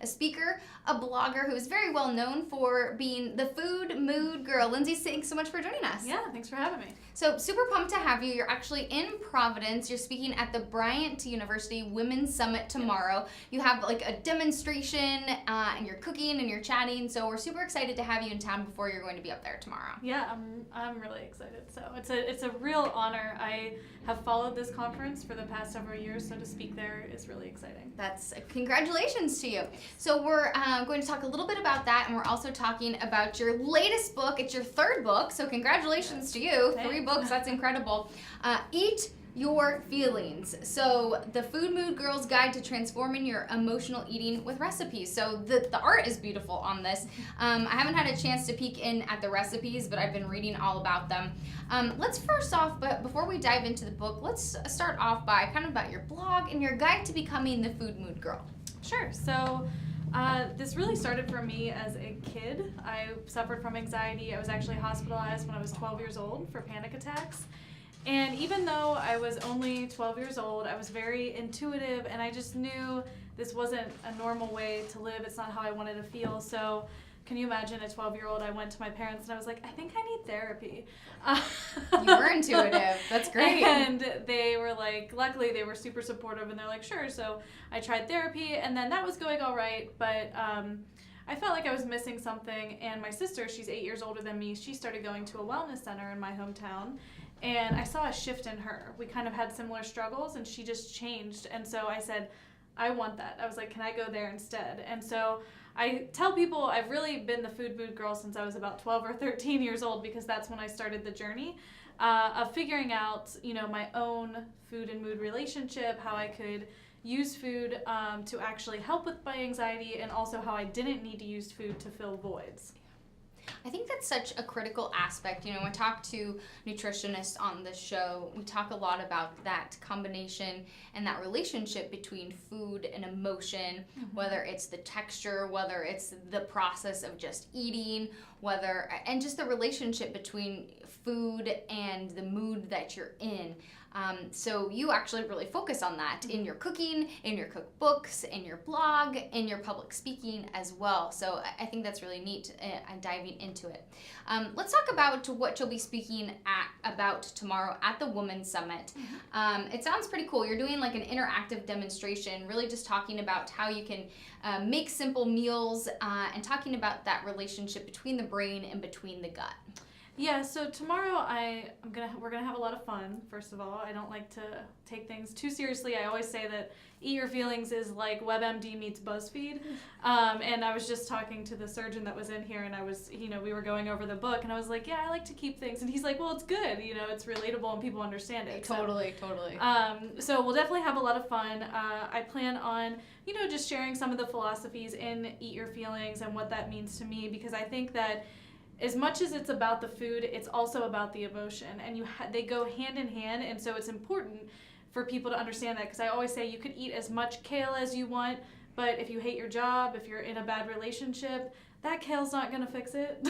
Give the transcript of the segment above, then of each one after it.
a speaker, a blogger who is very well known for being the food mood girl. Lindsey, thanks so much for joining us. Yeah, thanks for having me. So super pumped to have you. You're actually in Providence. You're speaking at the Bryant University Women's Summit tomorrow. Yep. You have like a demonstration and you're cooking and you're chatting. So we're super excited to have you in town before you're going to be up there tomorrow. Yeah, I'm really excited. So it's a real honor. I have followed this conference for the past several years, so to speak there is really exciting. That's congratulations to you. So we're going to talk a little bit about that, and we're also talking about your latest book. It's your third book, so congratulations to you. Thanks. 3 books, that's incredible. Eat Your Feelings. So the Food Mood Girl's Guide to Transforming Your Emotional Eating with Recipes. So the art is beautiful on this. I haven't had a chance to peek in at the recipes, but I've been reading all about them. Let's first off, but before we dive into the book, let's start off by kind of about your blog and your guide to becoming the Food Mood Girl. Sure. So this really started for me as a kid. I suffered from anxiety. I was actually hospitalized when I was 12 years old for panic attacks. And even though I was only 12 years old, I was very intuitive, and I just knew this wasn't a normal way to live. It's not how I wanted to feel. So can you imagine a 12-year-old? I went to my parents and I was like, I think I need therapy. You were intuitive. That's great. And they were like, luckily they were super supportive, and they're like, sure. So I tried therapy, and then that was going all right. But I felt like I was missing something. And my sister, she's 8 years older than me, she started going to a wellness center in my hometown. And I saw a shift in her. We kind of had similar struggles, and she just changed. And so I said, I want that. I was like, can I go there instead? And so I tell people I've really been the food mood girl since I was about 12 or 13 years old, because that's when I started the journey of figuring out, my own food and mood relationship, how I could use food to actually help with my anxiety, and also how I didn't need to use food to fill voids. I think that's such a critical aspect. When I talk to nutritionists on this show, we talk a lot about that combination and that relationship between food and emotion, whether it's the texture, whether it's the process of just eating, and just the relationship between food and the mood that you're in. So you actually really focus on that in your cooking, in your cookbooks, in your blog, in your public speaking as well. So I think that's really neat diving into it. Let's talk about what you'll be speaking about tomorrow at the Women's Summit. It sounds pretty cool. You're doing like an interactive demonstration, really just talking about how you can make simple meals and talking about that relationship between the brain and between the gut. Yeah, so tomorrow we're gonna have a lot of fun. First of all, I don't like to take things too seriously. I always say that Eat Your Feelings is like WebMD meets BuzzFeed. And I was just talking to the surgeon that was in here, and we were going over the book, and I was like, yeah, I like to keep things, and he's like, well, it's good, it's relatable and people understand it. Totally. So we'll definitely have a lot of fun. I plan on, just sharing some of the philosophies in Eat Your Feelings and what that means to me, because I think that as much as it's about the food, it's also about the emotion, and they go hand in hand, and so it's important for people to understand that, because I always say you could eat as much kale as you want, but if you hate your job, if you're in a bad relationship, that kale's not going to fix it.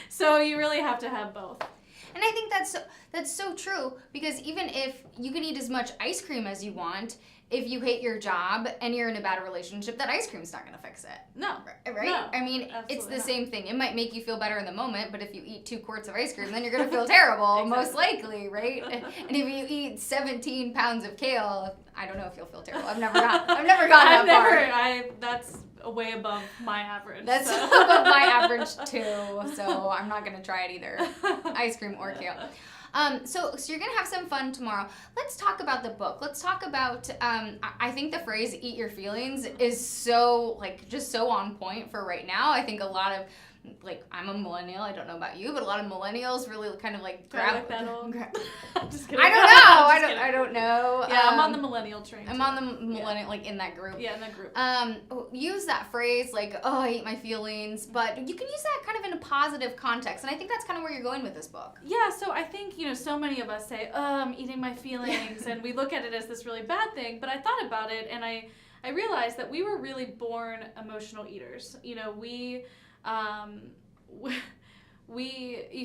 So you really have to have both. And I think that's so true, because even if you can eat as much ice cream as you want, if you hate your job and you're in a bad relationship, that ice cream's not going to fix it. No. Right? No, I mean, it's the not. Same thing. It might make you feel better in the moment, but if you eat 2 quarts of ice cream, then you're going to feel terrible, Exactly. most likely, right? And if you eat 17 pounds of kale, I don't know if you'll feel terrible. I've never gone that far. That's way above my average. That's so. above my average too, so I'm not going to try it either. Ice cream or kale. So you're going to have some fun tomorrow. Let's talk about the book. Let's talk about, I think the phrase "eat your feelings" is so, just so on point for right now. I think a lot of, I'm a millennial, I don't know about you, but a lot of millennials really kind of grab that old? Just kidding. I don't know. I don't know. Yeah, I'm on the millennial train. I'm on the millennial, in that group. Yeah, in that group. Use that phrase I eat my feelings, but you can use that kind of in a positive context, and I think that's kind of where you're going with this book. Yeah, so I think, so many of us say, I'm eating my feelings, and we look at it as this really bad thing, but I thought about it, and I realized that we were really born emotional eaters. You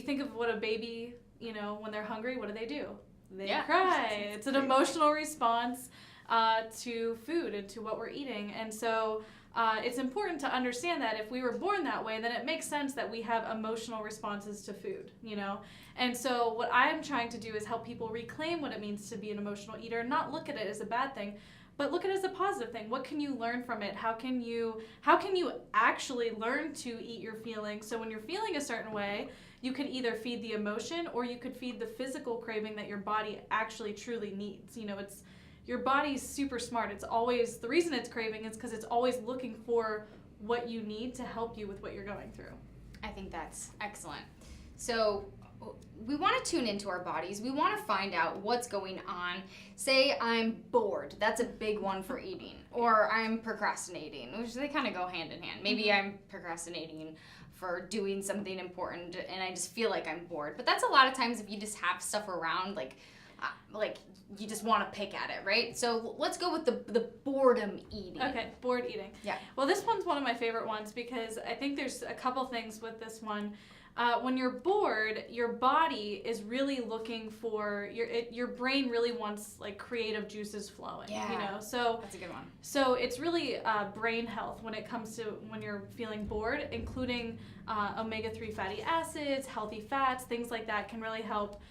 think of what a baby, when they're hungry, what do? They cry. It's an emotional response to food and to what we're eating. And so it's important to understand that if we were born that way, then it makes sense that we have emotional responses to food, And so what I'm trying to do is help people reclaim what it means to be an emotional eater, not look at it as a bad thing, but look at it as a positive thing. What can you learn from it? How can you actually learn to eat your feelings? So when you're feeling a certain way, you could either feed the emotion or you could feed the physical craving that your body actually truly needs. Your body's super smart. It's always, the reason it's craving is because it's always looking for what you need to help you with what you're going through. I think that's excellent. So we want to tune into our bodies. We want to find out what's going on. Say I'm bored. That's a big one for eating. Or I'm procrastinating, which they kind of go hand in hand. Maybe I'm procrastinating for doing something important and I just feel like I'm bored. But that's a lot of times if you just have stuff around, like you just want to pick at it, right? So let's go with the boredom eating. Okay, bored eating. Yeah. Well, this one's one of my favorite ones because I think there's a couple things with this one. When you're bored, your body is really looking for, your brain really wants like creative juices flowing. Yeah. So that's a good one. So it's really brain health when it comes to when you're feeling bored, including omega-3 fatty acids, healthy fats, things like that can really help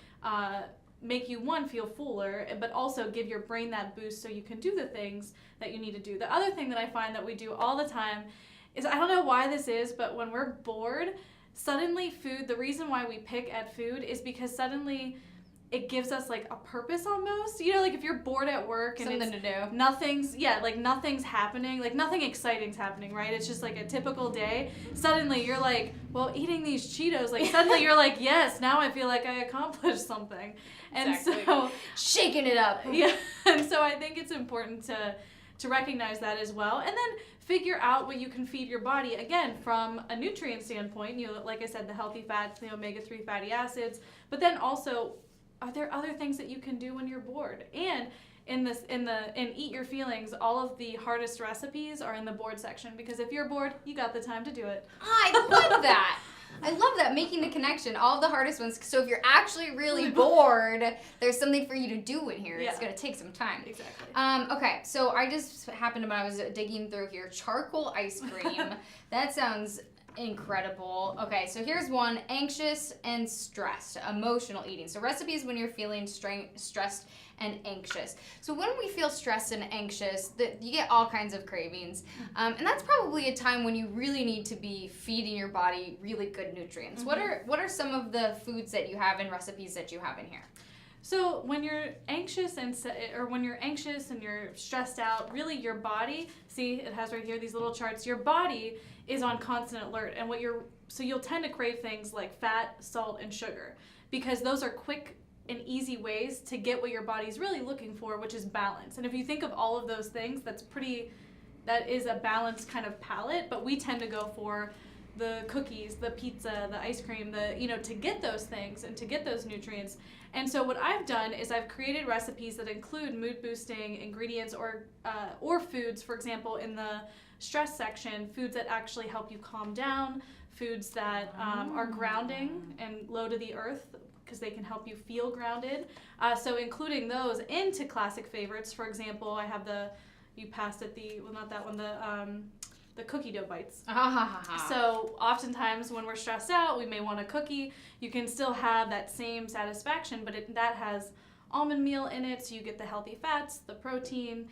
make you, one, feel fuller, but also give your brain that boost so you can do the things that you need to do. The other thing that I find that we do all the time is, I don't know why this is, but when we're bored, suddenly food, the reason why we pick at food is because suddenly it gives us like a purpose almost. Like if you're bored at work and something to do. Nothing's happening, like nothing exciting's happening, right? It's just like a typical day. Suddenly you're like, well, eating these Cheetos, like suddenly you're like, yes, now I feel like I accomplished something. Exactly. And so shaking it up. Yeah. And so I think it's important to recognize that as well. And then figure out what you can feed your body, again, from a nutrient standpoint, like I said, the healthy fats, the omega-3 fatty acids, but then also, are there other things that you can do when you're bored? And in Eat Your Feelings, all of the hardest recipes are in the bored section, because if you're bored, you got the time to do it. I love that. I love that, making the connection, all of the hardest ones. So if you're actually really bored, there's something for you to do in here. Yeah. It's going to take some time. Exactly. Okay, so I just happened to, when I was digging through here, charcoal ice cream. That sounds incredible. Okay, so here's one: anxious and stressed, emotional eating. So recipes when you're feeling stressed and anxious. So when we feel stressed and anxious, you get all kinds of cravings, and that's probably a time when you really need to be feeding your body really good nutrients. Mm-hmm. What are some of the foods that you have and recipes that you have in here? So when you're anxious and you're stressed out, really your body, see, it has right here these little charts, your body is on constant alert, and so you'll tend to crave things like fat, salt, and sugar, because those are quick and easy ways to get what your body's really looking for, which is balance. And if you think of all of those things, that is a balanced kind of palate, but we tend to go for the cookies, the pizza, the ice cream, to get those things and to get those nutrients. And so what I've done is I've created recipes that include mood-boosting ingredients or foods, for example, in the stress section, foods that actually help you calm down, foods that are grounding and low to the earth, because they can help you feel grounded. So including those into classic favorites. For example, I have you passed it, the cookie dough bites. So oftentimes when we're stressed out, we may want a cookie. You can still have that same satisfaction, but that has almond meal in it, so you get the healthy fats, the protein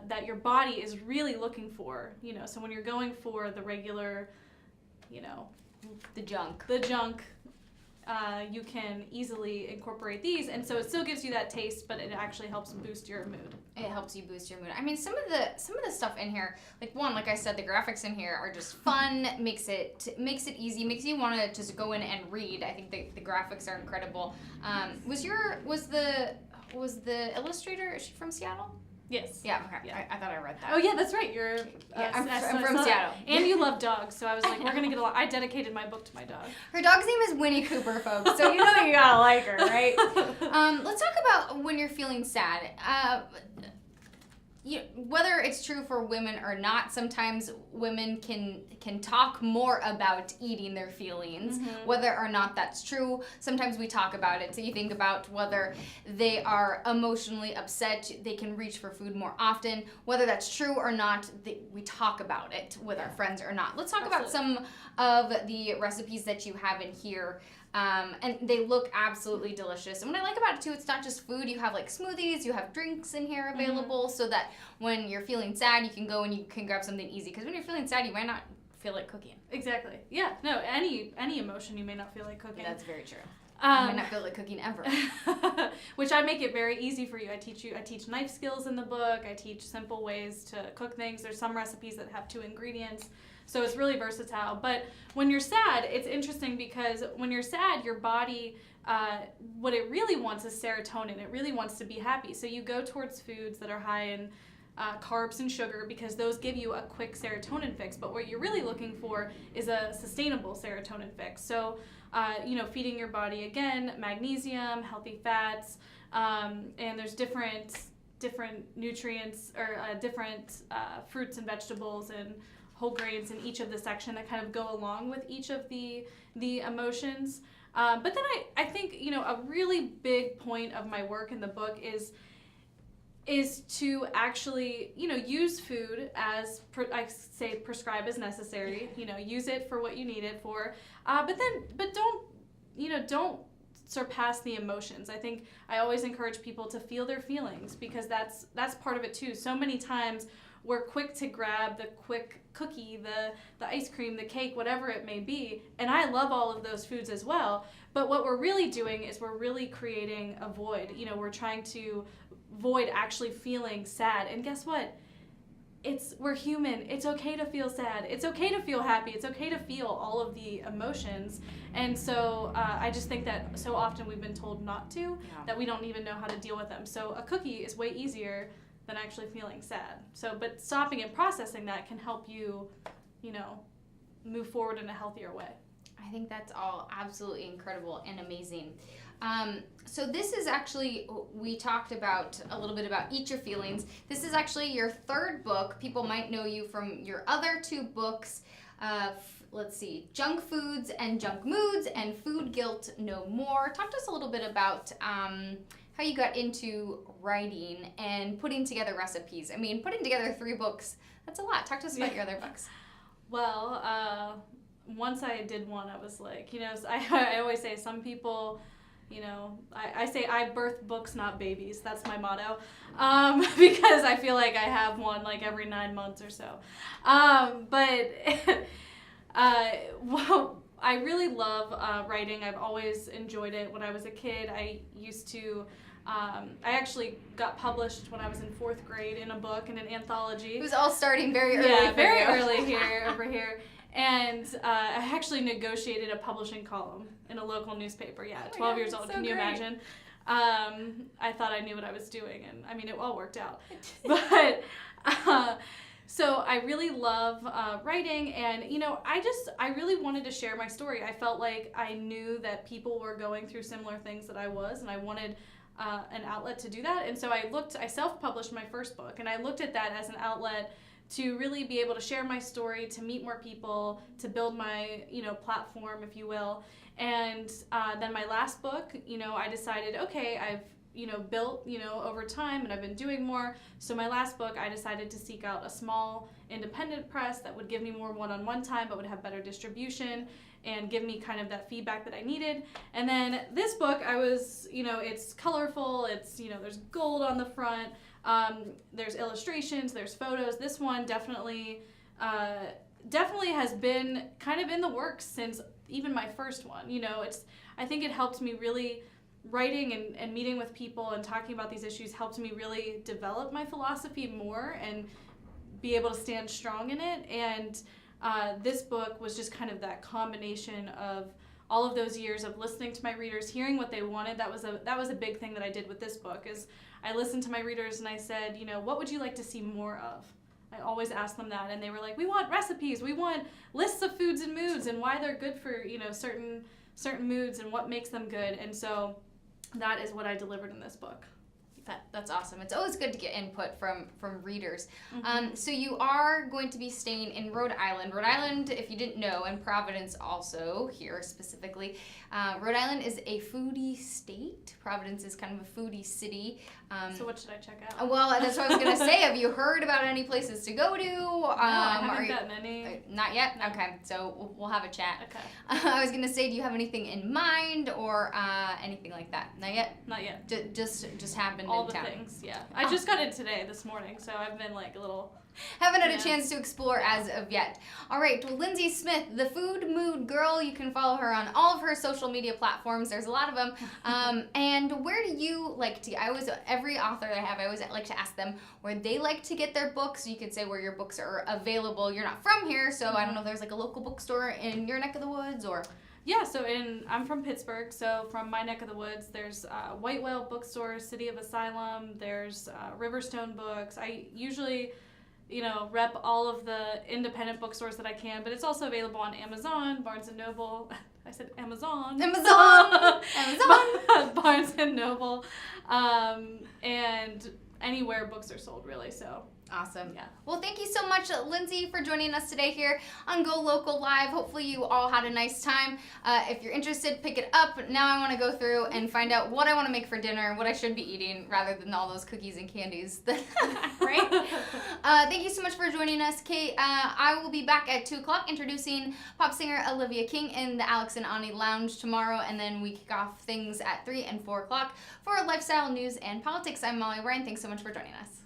that your body is really looking for. So when you're going for the regular, the junk, you can easily incorporate these, and so it still gives you that taste, but it actually helps boost your mood. It helps you boost your mood. I mean, some of the stuff in here, like I said, the graphics in here are just fun. makes it easy, makes you want to just go in and read. I think the graphics are incredible. Was the illustrator, is she from Seattle? Yes. Yeah, okay. Yeah. I thought I read that. Oh, yeah, that's right. You're I'm from Seattle. And you love dogs, so I was like, we're going to get a lot. I dedicated my book to my dog. Her dog's name is Winnie Cooper, folks, so you gotta like her, right? Let's talk about when you're feeling sad. whether it's true for women or not, sometimes women can talk more about eating their feelings, whether or not that's true. Sometimes we talk about it. So you think about whether they are emotionally upset, they can reach for food more often. Whether that's true or not, we talk about it with our friends or not. Let's talk about some of the recipes that you have in here. And they look absolutely delicious. And what I like about it too, it's not just food. You have like smoothies, you have drinks in here available, so that when you're feeling sad, you can go and you can grab something easy. Because when you're feeling sad, you might not feel like cooking. Exactly. Yeah. No. Any emotion, you may not feel like cooking. That's very true. You might not feel like cooking ever. Which I make it very easy for you. I teach knife skills in the book. I teach simple ways to cook things. There's some recipes that have 2 ingredients. So it's really versatile. But when you're sad, it's interesting because when you're sad, your body, what it really wants is serotonin. It really wants to be happy. So you go towards foods that are high in carbs and sugar because those give you a quick serotonin fix. But what you're really looking for is a sustainable serotonin fix. So, feeding your body, again, magnesium, healthy fats, and there's different nutrients or different fruits and vegetables and whole grains in each of the section that kind of go along with each of the emotions. But then I think, a really big point of my work in the book is to actually, use food as, I say, prescribe as necessary, use it for what you need it for, but don't surpass the emotions. I think I always encourage people to feel their feelings because that's part of it too. So many times we're quick to grab the quick cookie, the ice cream, the cake, whatever it may be. And I love all of those foods as well. But what we're really doing is we're really creating a void. We're trying to void actually feeling sad. And guess what? We're human. It's okay to feel sad. It's okay to feel happy. It's okay to feel all of the emotions. And so I just think that so often we've been told not to, that we don't even know how to deal with them. So a cookie is way easier than actually feeling sad. So, but stopping and processing that can help you, move forward in a healthier way. I think that's all absolutely incredible and amazing. So this is actually, we talked about a little bit about Eat Your Feelings. This is actually your 3rd book. People might know you from your other 2 books. Let's see, Junk Foods and Junk Moods and Food Guilt No More. Talk to us a little bit about how you got into writing and putting together recipes. I mean, putting together 3 books, that's a lot. Talk to us about your other books. Well, once I did one, I was like, I always say some people, I say I birth books, not babies. That's my motto, because I feel like I have one like every 9 months or so. Well, I really love writing. I've always enjoyed it. When I was a kid, I used to, I actually got published when I was in 4th grade in a book, in an anthology. It was all starting very early. Yeah, very early over here. And I actually negotiated a publishing column in a local newspaper. Yeah, 12 years old. Can you imagine? I thought I knew what I was doing, and I mean, it all worked out. But so I really love writing, and I really wanted to share my story. I felt like I knew that people were going through similar things that I was, and I wanted an outlet to do that. And so I self-published my first book, and I looked at that as an outlet to really be able to share my story, to meet more people, to build my platform, if you will. And then my last book, I decided, okay, I've built, over time, and I've been doing more. So my last book, I decided to seek out a small independent press that would give me more one-on-one time, but would have better distribution and give me kind of that feedback that I needed. And then this book, I was, it's colorful, it's, there's gold on the front, there's illustrations, there's photos. This one definitely has been kind of in the works since even my first one. I think it helped me really, writing and meeting with people and talking about these issues helped me really develop my philosophy more and be able to stand strong in it. And this book was just kind of that combination of all of those years of listening to my readers, hearing what they wanted. That was a big thing that I did with this book, is I listened to my readers and I said, what would you like to see more of? I always ask them that, and they were like, we want recipes, we want lists of foods and moods and why they're good for certain moods and what makes them good. And so that is what I delivered in this book. That's awesome. It's always good to get input from readers. Mm-hmm. So you are going to be staying in Rhode Island. Rhode Island, if you didn't know, and Providence also, here specifically. Rhode Island is a foodie state. Providence is kind of a foodie city. So what should I check out? Well, that's what I was going to say. Have you heard about any places to go to? No, I haven't gotten any. Not yet? No. Okay, so we'll have a chat. Okay. I was going to say, do you have anything in mind or anything like that? Not yet? Not yet. Just happened All in the town. things, yeah. I just got in today, this morning, so I've been like a little... Haven't had a chance to explore as of yet. All right, well, Lindsey Smith, the Food Mood Girl. You can follow her on all of her social media platforms. There's a lot of them. And where do you like to? Every author that I have, I always like to ask them where they like to get their books. You could say where your books are available. You're not from here, so I don't know if there's like a local bookstore in your neck of the woods or. Yeah, so I'm from Pittsburgh, so from my neck of the woods, there's White Whale Bookstore, City of Asylum, there's Riverstone Books. I usually, rep all of the independent bookstores that I can, but it's also available on Amazon, Barnes & Noble. I said Amazon. Amazon! Barnes & Noble, and anywhere books are sold, really, so... Awesome. Yeah. Well, thank you so much, Lindsey, for joining us today here on GoLocal Live. Hopefully you all had a nice time. If you're interested, pick it up. Now I want to go through and find out what I want to make for dinner, what I should be eating, rather than all those cookies and candies. Right? Thank you so much for joining us, Kate. I will be back at 2 o'clock introducing pop singer Olivia King in the Alex and Ani Lounge tomorrow, and then we kick off things at 3 and 4 o'clock for lifestyle, news, and politics. I'm Molly Ryan. Thanks so much for joining us.